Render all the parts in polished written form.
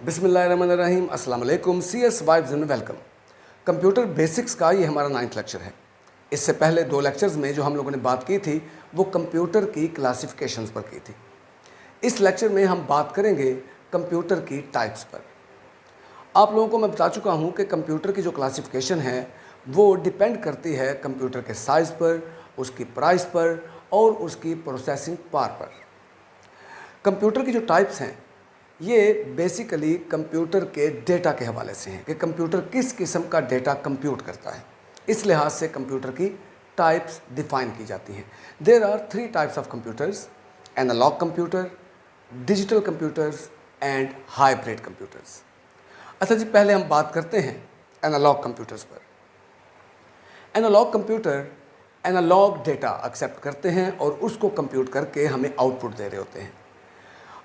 बिस्मिल्लाहिर्रहमानिर्रहीम, अस्सलाम वालेकुम। CS वाइब्स में वेलकम। कंप्यूटर बेसिक्स का ये हमारा 9th लेक्चर है। इससे पहले 2 लेक्चर्स में जो हम लोगों ने बात की थी वो कंप्यूटर की क्लासिफिकेशंस पर की थी। इस लेक्चर में हम बात करेंगे कंप्यूटर की टाइप्स पर। आप लोगों को मैं बता चुका हूँ कि कंप्यूटर की जो क्लासिफिकेशन है वो डिपेंड करती है कंप्यूटर के साइज़ पर, उसकी प्राइस पर और उसकी प्रोसेसिंग पावर पर। कंप्यूटर की जो टाइप्स हैं ये बेसिकली कंप्यूटर के डेटा के हवाले से हैं कि कंप्यूटर किस किस्म का डेटा कंप्यूट करता है। इस लिहाज से कंप्यूटर की टाइप्स डिफाइन की जाती हैं। There are 3 types of computers: analog computer, digital computers and hybrid computers. अच्छा जी, पहले हम बात करते हैं एनालॉग कंप्यूटर्स पर। Analog computer analog data accept करते हैं और उसको कंप्यूट करके हमें आउटपुट दे रहे होते हैं।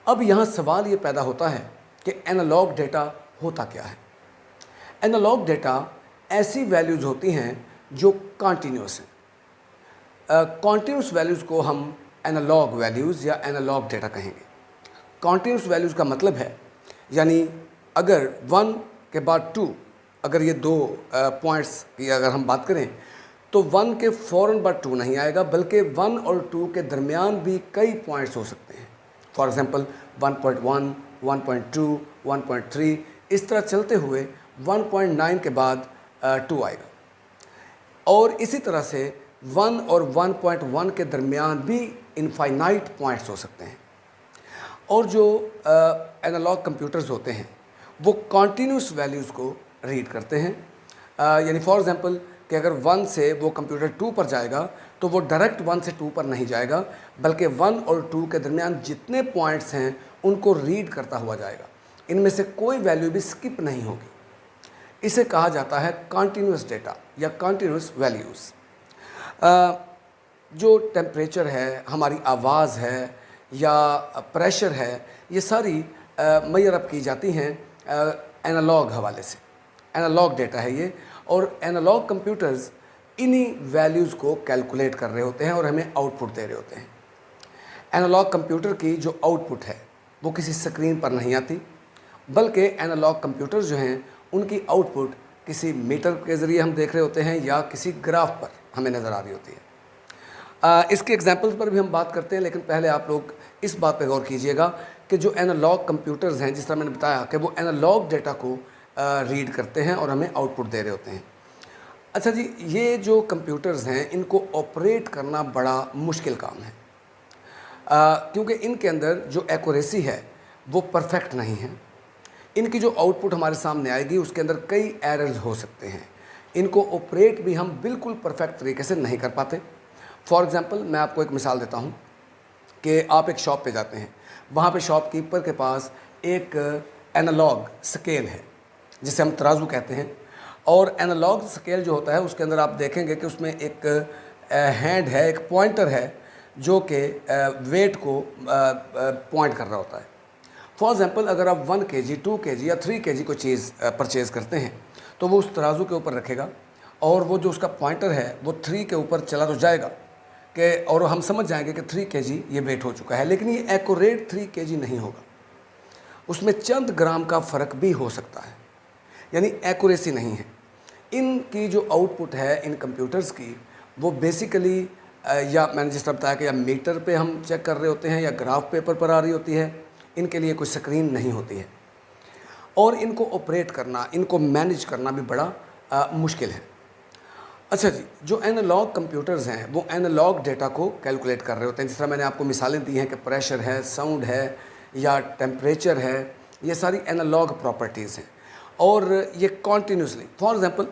अब यहाँ सवाल ये पैदा होता है कि एनालॉग डेटा होता क्या है। एनालॉग डेटा ऐसी वैल्यूज़ होती हैं जो कॉन्टीन्यूस हैं। कॉन्टीन्यूस वैल्यूज़ को हम एनालॉग वैल्यूज़ या एनालॉग डेटा कहेंगे। कॉन्टीन्यूस वैल्यूज़ का मतलब है यानी अगर 1 के बाद 2, अगर ये 2 पॉइंट्स की अगर हम बात करें तो 1 के फ़ौरन बाद 2 नहीं आएगा, बल्कि 1 और 2 के दरमियान भी कई पॉइंट्स हो सकते हैं। फॉर एग्ज़ाम्पल 1.1, 1.2, 1.3 इस तरह चलते हुए 1.9 के बाद 2 आएगा। और इसी तरह से 1 और 1.1 के दरमियान भी इनफाइनाइट पॉइंट्स हो सकते हैं। और जो एनालॉग कंप्यूटर्स होते हैं वो कॉन्टीन्यूस वैल्यूज़ को रीड करते हैं। यानी फॉर एग्ज़ाम्पल कि अगर 1 से वो कंप्यूटर 2 पर जाएगा तो वो डायरेक्ट 1 से 2 पर नहीं जाएगा, बल्कि 1 और 2 के दरमियान जितने पॉइंट्स हैं उनको रीड करता हुआ जाएगा। इनमें से कोई वैल्यू भी स्किप नहीं होगी। इसे कहा जाता है कॉन्टीन्यूस डेटा या कॉन्टीन्यूस वैल्यूज़। जो टेम्परेचर है, हमारी आवाज़ है या प्रेशर है, ये सारी मेजर अप की जाती हैं एनालॉग हवाले से। एनालॉग डेटा है ये, और एनालॉग कंप्यूटर्स इन्हीं वैल्यूज़ को कैलकुलेट कर रहे होते हैं और हमें आउटपुट दे रहे होते हैं। एनालॉग कंप्यूटर की जो आउटपुट है वो किसी स्क्रीन पर नहीं आती, बल्कि एनालॉग कंप्यूटर जो हैं उनकी आउटपुट किसी मीटर के ज़रिए हम देख रहे होते हैं या किसी ग्राफ पर हमें नज़र आ रही होती है। इसके एग्जांपल्स पर भी हम बात करते हैं, लेकिन पहले आप लोग इस बात पर गौर कीजिएगा कि जो एनालॉग कंप्यूटर्स हैं, जिस तरह मैंने बताया कि वो एनालॉग डेटा को रीड करते हैं और हमें आउटपुट दे रहे होते हैं। अच्छा जी, ये जो कंप्यूटर्स हैं इनको ऑपरेट करना बड़ा मुश्किल काम है, क्योंकि इनके अंदर जो एक्यूरेसी है वो परफेक्ट नहीं है। इनकी जो आउटपुट हमारे सामने आएगी उसके अंदर कई एरर्स हो सकते हैं। इनको ऑपरेट भी हम बिल्कुल परफेक्ट तरीके से नहीं कर पाते। फॉर एग्ज़ाम्पल मैं आपको एक मिसाल देता हूँ कि आप एक शॉप पे जाते हैं, वहाँ पे शॉपकीपर के पास एक एनालॉग स्केल है जिसे हम तराजू कहते हैं। और एनालॉग स्केल जो होता है उसके अंदर आप देखेंगे कि उसमें एक हैंड है, एक पॉइंटर है जो कि वेट को पॉइंट कर रहा होता है। फॉर एग्ज़ाम्पल अगर आप 1 kg, 2 kg या 3 kg को चीज़ परचेज़ करते हैं तो वो उस तराजू के ऊपर रखेगा और वो जो उसका पॉइंटर है वो 3 के ऊपर चला तो जाएगा कि, और हम समझ जाएंगे कि 3 kg ये वेट हो चुका है, लेकिन ये एक्यूरेट 3 kg नहीं होगा। उसमें चंद ग्राम का फ़र्क भी हो सकता है, यानी एक्यूरेसी नहीं है। इनकी जो आउटपुट है इन कंप्यूटर्स की वो बेसिकली या मैंने जिस तरह बताया कि या मीटर पे हम चेक कर रहे होते हैं या ग्राफ पेपर पर आ रही होती है। इनके लिए कोई स्क्रीन नहीं होती है और इनको ऑपरेट करना, इनको मैनेज करना भी बड़ा मुश्किल है। अच्छा जी, जो एनालॉग कंप्यूटर्स हैं वो एनालॉग डेटा को कैलकुलेट कर रहे होते हैं। जिस तरह मैंने आपको मिसालें दी हैं कि प्रेशर है, साउंड है या टेम्परेचर है, ये सारी एनालॉग प्रॉपर्टीज़ हैं और ये कॉन्टीन्यूसली। फॉर एग्ज़ाम्पल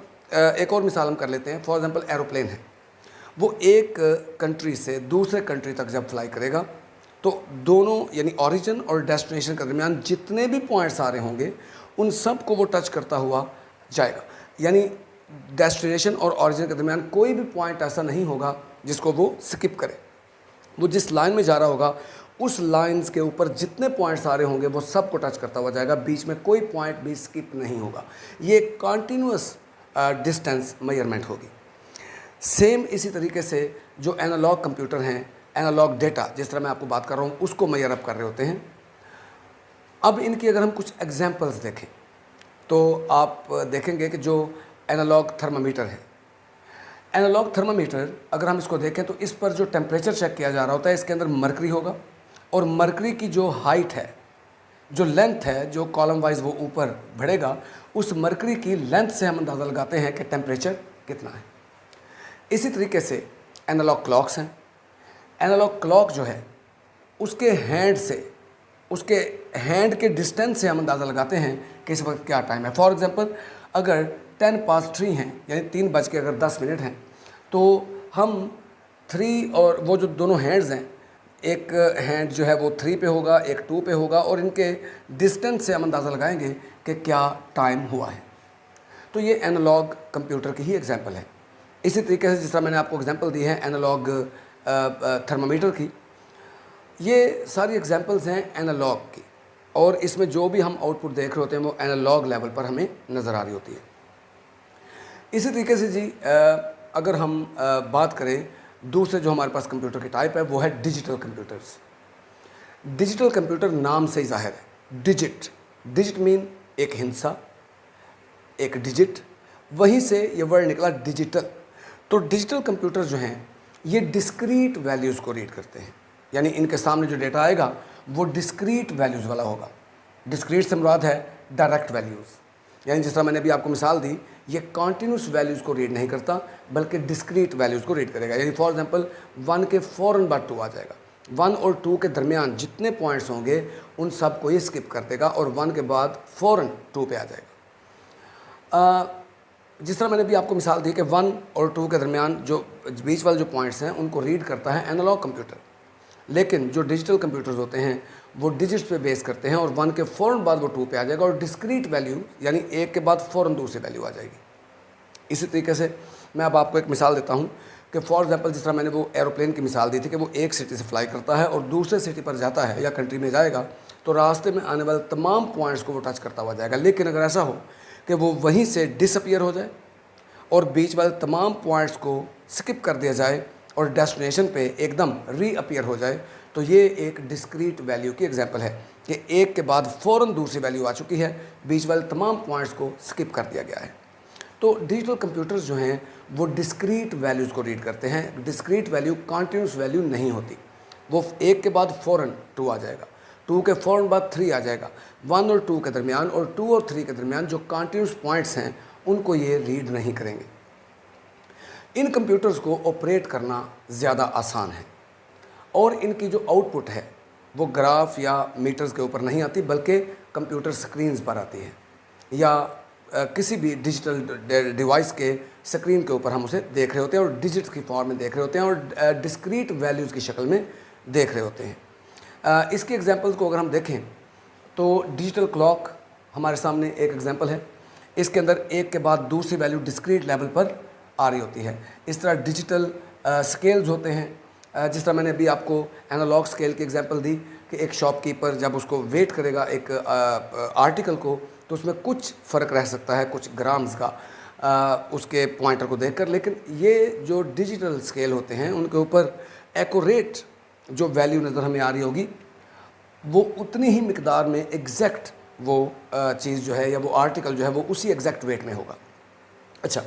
एक और मिसाल हम कर लेते हैं। फॉर एग्ज़ाम्पल एरोप्लेन है, वो एक कंट्री से दूसरे कंट्री तक जब फ्लाई करेगा तो दोनों यानी ओरिजिन और डेस्टिनेशन के दरमियान जितने भी पॉइंट्स आ रहे होंगे उन सब को वो टच करता हुआ जाएगा। यानी डेस्टिनेशन और ओरिजिन के दरमियान कोई भी पॉइंट ऐसा नहीं होगा जिसको वो स्किप करे। वो जिस लाइन में जा रहा होगा उस लाइंस के ऊपर जितने पॉइंट्स आ रहे होंगे वो सब को टच करता हुआ जाएगा, बीच में कोई पॉइंट भी स्किप नहीं होगा। ये कॉन्टीन्यूअस डिस्टेंस मेजरमेंट होगी। सेम इसी तरीके से जो एनालॉग कंप्यूटर हैं, एनालॉग डेटा जिस तरह मैं आपको बात कर रहा हूँ उसको मेजर अप कर रहे होते हैं। अब इनकी अगर हम कुछ एग्जांपल्स देखें तो आप देखेंगे कि जो एनालॉग थर्मामीटर है, एनालॉग थर्मामीटर अगर हम इसको देखें तो इस पर जो टेम्परेचर चेक किया जा रहा होता है, इसके अंदर मरकरी होगा और मरकरी की जो हाइट है, जो लेंथ है, जो कॉलम वाइज वो ऊपर बढ़ेगा, उस मरकरी की लेंथ से हम अंदाज़ा लगाते हैं कि टेम्परेचर कितना है। इसी तरीके से एनालॉग क्लॉक्स हैं। एनालॉग क्लॉक जो है उसके हैंड के डिस्टेंस से हम अंदाज़ा लगाते हैं कि इस वक्त क्या टाइम है। फॉर एग्जांपल अगर 10 past 3 हैं, यानी 3:10 हैं, तो हम 3 और वो जो दोनों हैंड्स हैं, एक हैंड जो है वो 3 पे होगा, एक 2 पे होगा, और इनके डिस्टेंस से हम अंदाज़ा लगाएंगे कि क्या टाइम हुआ है। तो ये एनालॉग कंप्यूटर की ही एग्जांपल है। इसी तरीके से जिस तरह मैंने आपको एग्जांपल दी है एनालॉग थर्मामीटर की, ये सारी एग्जांपल्स हैं एनालॉग की, और इसमें जो भी हम आउटपुट देख रहे होते हैं वो एनालॉग लेवल पर हमें नज़र आ रही होती है। इसी तरीके से जी अगर हम बात करें दूसरे जो हमारे पास कंप्यूटर की टाइप है वो है डिजिटल कंप्यूटर्स। डिजिटल कंप्यूटर नाम से ही जाहिर है, डिजिट मीन एक हिंसा, एक डिजिट, वहीं से ये वर्ड निकला डिजिटल। तो डिजिटल कंप्यूटर जो हैं ये डिस्क्रीट वैल्यूज़ को रीड करते हैं, यानी इनके सामने जो डेटा आएगा वो डिस्क्रीट वैल्यूज़ वाला होगा। डिस्क्रीट से मुराद है डायरेक्ट वैल्यूज़, यानी जिस तरह मैंने अभी आपको मिसाल दी, ये कॉन्टीन्यूस वैल्यूज़ को रीड नहीं करता बल्कि डिस्क्रीट वैल्यूज़ को रीड करेगा। यानी फॉर एग्जांपल 1 के फ़ौरन बाद 2 आ जाएगा, 1 और 2 के दरमियान जितने पॉइंट्स होंगे उन सब को ये स्किप कर देगा और 1 के बाद फ़ौरन 2 पे आ जाएगा। जिस तरह मैंने भी आपको मिसाल दी कि 1 और 2 के दरमियान जो बीच वाले जो पॉइंट्स हैं उनको रीड करता है एनालॉग कंप्यूटर, लेकिन जो डिजिटल कंप्यूटर्स होते हैं वो डिजिट्स पे बेस करते हैं, और 1 के फ़ौरन बाद वो 2 पे आ जाएगा, और डिस्क्रीट वैल्यू यानी 1 के बाद फ़ौरन दूसरी वैल्यू आ जाएगी। इसी तरीके से मैं अब आपको एक मिसाल देता हूँ कि फॉर एग्जांपल जिस तरह मैंने वो एरोप्लेन की मिसाल दी थी कि वो एक सिटी से फ्लाई करता है और दूसरे सिटी पर जाता है या कंट्री में जाएगा, तो रास्ते में आने वाले तमाम पॉइंट्स को वो टच करता हुआ जाएगा। लेकिन अगर ऐसा हो कि वो वहीं से डिसअपियर हो जाए और बीच वाले तमाम पॉइंट्स को स्किप कर दिया जाए और डेस्टिनेशन पे एकदम रीअपियर हो जाए, तो ये एक डिस्क्रीट वैल्यू की एग्जांपल है कि 1 के बाद फ़ौरन दूसरी वैल्यू आ चुकी है, बीच वाले तमाम पॉइंट्स को स्किप कर दिया गया है। तो डिजिटल कंप्यूटर्स जो हैं वो डिस्क्रीट वैल्यूज़ को रीड करते हैं। डिस्क्रीट वैल्यू कॉन्टीन्यूस वैल्यू नहीं होती, वो 1 के बाद फ़ौरन 2 आ जाएगा, 2 के फ़ौरन बाद 3 आ जाएगा, 1 और 2 के दरमियान और 2 और 3 के दरमियान जो कॉन्टीन्यूस पॉइंट्स हैं उनको ये रीड नहीं करेंगे। इन कंप्यूटर्स को ऑपरेट करना ज़्यादा आसान है और इनकी जो आउटपुट है वो ग्राफ या मीटर्स के ऊपर नहीं आती बल्कि कंप्यूटर स्क्रीन्स पर आती है या किसी भी डिजिटल डिवाइस के स्क्रीन के ऊपर हम उसे देख रहे होते हैं और डिजिट्स की फॉर्म में देख रहे होते हैं और डिस्क्रीट वैल्यूज़ की शक्ल में देख रहे होते हैं। इसके एग्जांपल्स को अगर हम देखें तो डिजिटल क्लॉक हमारे सामने एक एग्जांपल है। इसके अंदर 1 के बाद दूसरी वैल्यू डिस्क्रीट लेवल पर आ रही होती है। इस तरह डिजिटल स्केल्स होते हैं, जिस तरह मैंने अभी आपको एनालॉग स्केल की एग्जांपल दी कि एक शॉपकीपर जब उसको वेट करेगा एक आर्टिकल को तो उसमें कुछ फ़र्क रह सकता है, कुछ ग्राम्स का उसके पॉइंटर को देखकर, लेकिन ये जो डिजिटल स्केल होते हैं उनके ऊपर एक्यूरेट जो वैल्यू नज़र हमें आ रही होगी वो उतनी ही मिकदार में एग्जैक्ट वो चीज़ जो है या वो आर्टिकल जो है वो उसी एग्जैक्ट वेट में होगा। अच्छा,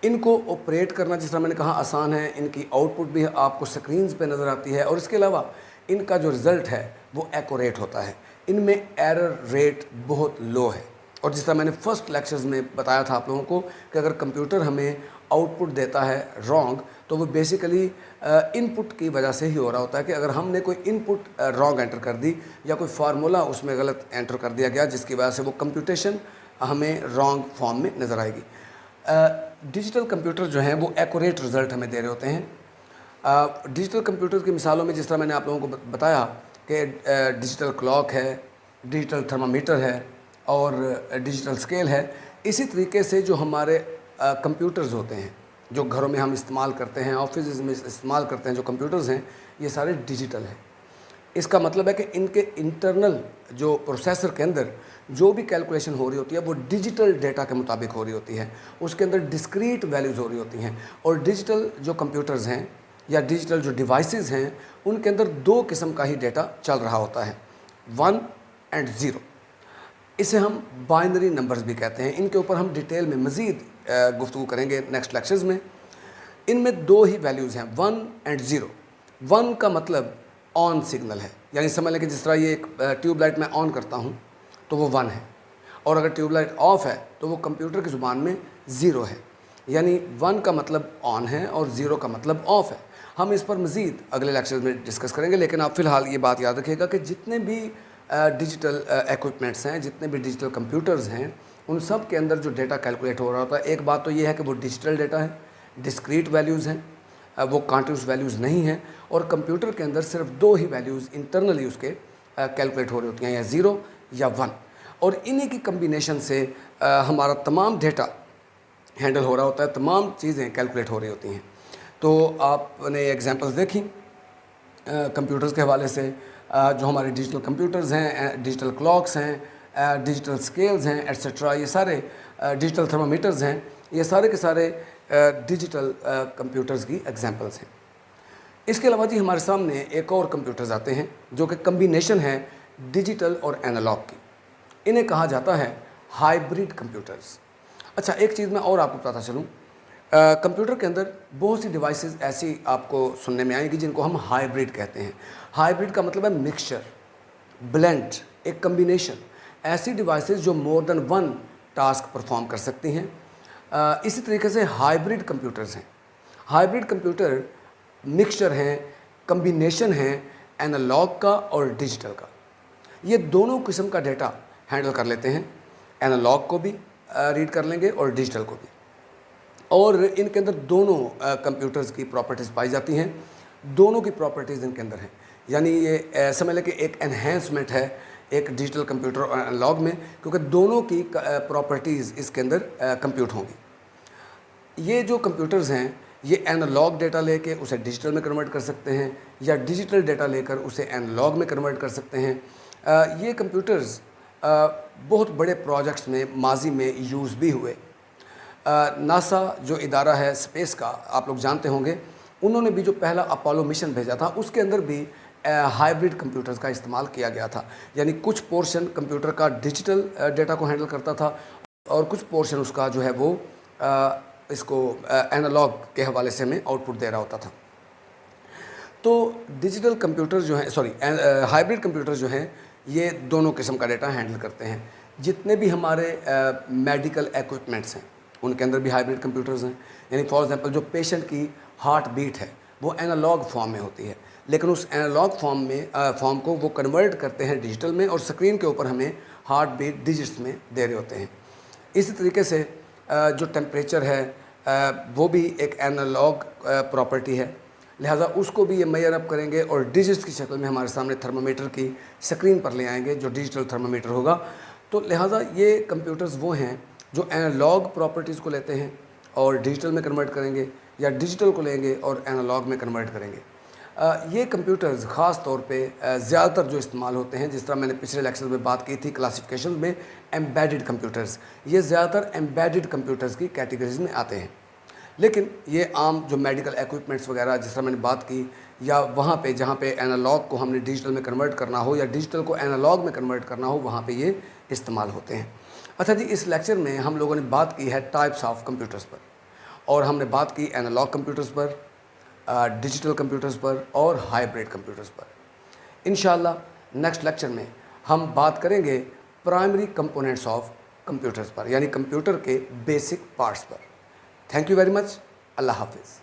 इनको ऑपरेट करना जिस तरह मैंने कहा आसान है, इनकी आउटपुट भी आपको स्क्रीन्स पे नज़र आती है और इसके अलावा इनका जो रिज़ल्ट है वो एक्यूरेट होता है। इनमें एरर रेट बहुत लो है और जिस तरह मैंने फर्स्ट लेक्चर्स में बताया था आप लोगों को कि अगर कंप्यूटर हमें आउटपुट देता है रॉन्ग तो वो बेसिकली इनपुट की वजह से ही हो रहा होता है कि अगर हमने कोई इनपुट रॉन्ग एंटर कर दी या कोई फार्मूला उसमें गलत एंटर कर दिया गया जिसकी वजह से वो कंप्यूटेशन हमें रॉन्ग फॉर्म में नज़र आएगी। डिजिटल कंप्यूटर जो हैं वो एक्यूरेट रिज़ल्ट हमें दे रहे होते हैं। डिजिटल कंप्यूटर की मिसालों में जिस तरह मैंने आप लोगों को बताया कि डिजिटल क्लॉक है, डिजिटल थर्मामीटर है और डिजिटल स्केल है, इसी तरीके से जो हमारे कंप्यूटर्स होते हैं जो घरों में हम इस्तेमाल करते हैं, ऑफिस में इस्तेमाल करते हैं, जो कंप्यूटर्स हैं ये सारे डिजिटल हैं। इसका मतलब है कि इनके इंटरनल जो प्रोसेसर के अंदर जो भी कैलकुलेशन हो रही होती है वो डिजिटल डेटा के मुताबिक हो रही होती है, उसके अंदर डिस्क्रीट वैल्यूज़ हो रही होती हैं। और डिजिटल जो कंप्यूटर्स हैं या डिजिटल जो डिवाइसेस हैं उनके अंदर 2 किस्म का ही डेटा चल रहा होता है, 1 एंड ज़ीरो। इसे हम बाइनरी नंबर्स भी कहते हैं। इनके ऊपर हम डिटेल में मज़ीद गुफ्तगू करेंगे नेक्स्ट लेक्चर्स में। इनमें दो ही वैल्यूज़ हैं, 1 एंड 0। 1 का मतलब ऑन सिग्नल है, यानी समझ लें कि जिस तरह ये एक ट्यूबलाइट मैं ऑन करता हूँ तो वो 1 है, और अगर ट्यूबलाइट ऑफ है तो वो कंप्यूटर की ज़ुबान में 0 है। यानी 1 का मतलब ऑन है और 0 का मतलब ऑफ है। हम इस पर मज़ीद अगले लेक्चर्स में डिस्कस करेंगे, लेकिन आप फ़िलहाल ये बात याद रखिएगा कि जितने भी डिजिटल इक्विपमेंट्स हैं, जितने भी डिजिटल कंप्यूटर्स हैं, उन सब के अंदर जो डेटा कैलकुलेट हो रहा होता है, एक बात तो ये है कि वो डिजिटल डेटा है, डिस्क्रीट वैल्यूज़ हैं, वो कॉन्टिन्यूस वैल्यूज़ नहीं हैं, और कंप्यूटर के अंदर सिर्फ दो ही वैल्यूज़ इंटरनली उसके कैलकुलेट हो रही होती हैं, या 0 या 1, और इन्हीं की कम्बिनेशन से हमारा तमाम डेटा हैंडल हो रहा होता है, तमाम चीज़ें कैलकुलेट हो रही होती हैं। तो आपने एग्जांपल्स देखी कंप्यूटर्स के हवाले से, जो हमारे डिजिटल कंप्यूटर्स हैं, डिजिटल क्लॉक्स हैं, डिजिटल स्केल्स हैं, एट्सेट्रा, ये सारे डिजिटल थर्मामीटर्स हैं, ये सारे के सारे डिजिटल कंप्यूटर्स की एग्जांपल्स हैं। इसके अलावा जी हमारे सामने एक और कंप्यूटर्स आते हैं जो कि कम्बिनेशन है डिजिटल और एनालॉग की। इन्हें कहा जाता है हाइब्रिड कंप्यूटर्स। अच्छा, एक चीज़ मैं और आपको बताता चलूँ, कंप्यूटर के अंदर बहुत सी डिवाइसेस ऐसी आपको सुनने में आएंगी जिनको हम हाइब्रिड कहते हैं। हाइब्रिड का मतलब है मिक्सचर, ब्लेंड, एक कम्बिनेशन, ऐसी डिवाइसेस जो मोर देन 1 टास्क परफॉर्म कर सकती हैं। इसी तरीके से हाइब्रिड कंप्यूटर्स हैं। हाइब्रिड कंप्यूटर मिक्सचर हैं, कम्बिनेशन हैं एनालॉग का और डिजिटल का। ये दोनों किस्म का डेटा हैंडल कर लेते हैं, एनालॉग को भी रीड कर लेंगे और डिजिटल को भी, और इनके अंदर दोनों कंप्यूटर्स की प्रॉपर्टीज़ पाई जाती हैं। दोनों की प्रॉपर्टीज़ इनके अंदर हैं, यानी ये समझ लें कि एक एनहेंसमेंट है एक डिजिटल कंप्यूटर और एनालॉग में, क्योंकि दोनों की प्रॉपर्टीज़ इसके अंदर कंप्यूट होंगी। ये जो कंप्यूटर्स हैं ये एनालॉग डेटा लेके उसे डिजिटल में कन्वर्ट कर सकते हैं, या डिजिटल डेटा लेकर उसे एनालॉग में कन्वर्ट कर सकते हैं। ये कंप्यूटर्स बहुत बड़े प्रोजेक्ट्स में माजी में यूज़ भी हुए। नासा जो इदारा है स्पेस का, आप लोग जानते होंगे, उन्होंने भी जो पहला अपोलो मिशन भेजा था उसके अंदर भी हाइब्रिड कंप्यूटर्स का इस्तेमाल किया गया था। यानी कुछ पोर्शन कंप्यूटर का डिजिटल डेटा को हैंडल करता था और कुछ पोर्शन उसका जो है वो इसको एनालॉग के हवाले से हमें आउटपुट दे रहा होता था। तो डिजिटल कंप्यूटर जो है, हाइब्रिड कंप्यूटर जो हैं, ये दोनों किस्म का डेटा हैंडल करते हैं। जितने भी हमारे मेडिकल इक्विपमेंट्स हैं उनके अंदर भी हाइब्रिड कंप्यूटर्स हैं। यानी फॉर एग्जांपल जो पेशेंट की हार्ट बीट है वो एनालॉग फॉर्म में होती है, लेकिन उस एनालॉग फॉर्म को वो कन्वर्ट करते हैं डिजिटल में, और स्क्रीन के ऊपर हमें हार्ट बीट डिजिट्स में दे रहे होते हैं। इसी तरीके से जो टेम्परेचर है वो भी एक एनालॉग प्रॉपर्टी है, लिहाजा उसको भी ये मेजर अप करेंगे और डिजिट्स की शक्ल में हमारे सामने थर्मामीटर की स्क्रीन पर ले आएंगे जो डिजिटल थर्मामीटर होगा। तो लिहाजा ये कंप्यूटर्स वो हैं जो एनालॉग प्रॉपर्टीज़ को लेते हैं और डिजिटल में कन्वर्ट करेंगे, या डिजिटल को लेंगे और एनालॉग में कन्वर्ट करेंगे। ये कंप्यूटर्स ख़ास तौर पे ज़्यादातर जो इस्तेमाल होते हैं, जिस तरह मैंने पिछले लेक्चर में बात की थी क्लासिफिकेशन में, एम्बेडेड कंप्यूटर्स, ये ज़्यादातर एम्बेडेड कंप्यूटर्स की कैटेगरीज में आते हैं। लेकिन ये आम जो मेडिकल इक्विपमेंट्स वगैरह जिस तरह मैंने बात की, या वहाँ पे जहाँ पे एनालॉग को हमने डिजिटल में कन्वर्ट करना हो या डिजिटल को एनालॉग में कन्वर्ट करना हो, वहाँ पे ये इस्तेमाल होते हैं। अच्छा जी, इस लेक्चर में हम लोगों ने बात की है टाइप्स ऑफ कंप्यूटर्स पर, और हमने बात की एनालॉग कंप्यूटर्स पर, डिजिटल कंप्यूटर्स पर और हाइब्रिड कंप्यूटर्स पर। इंशाल्लाह नेक्स्ट लेक्चर में हम बात करेंगे प्राइमरी कंपोनेंट्स ऑफ कंप्यूटर्स पर, यानी कंप्यूटर के बेसिक पार्ट्स पर। Thank you very much. अल्लाह हाफिज़।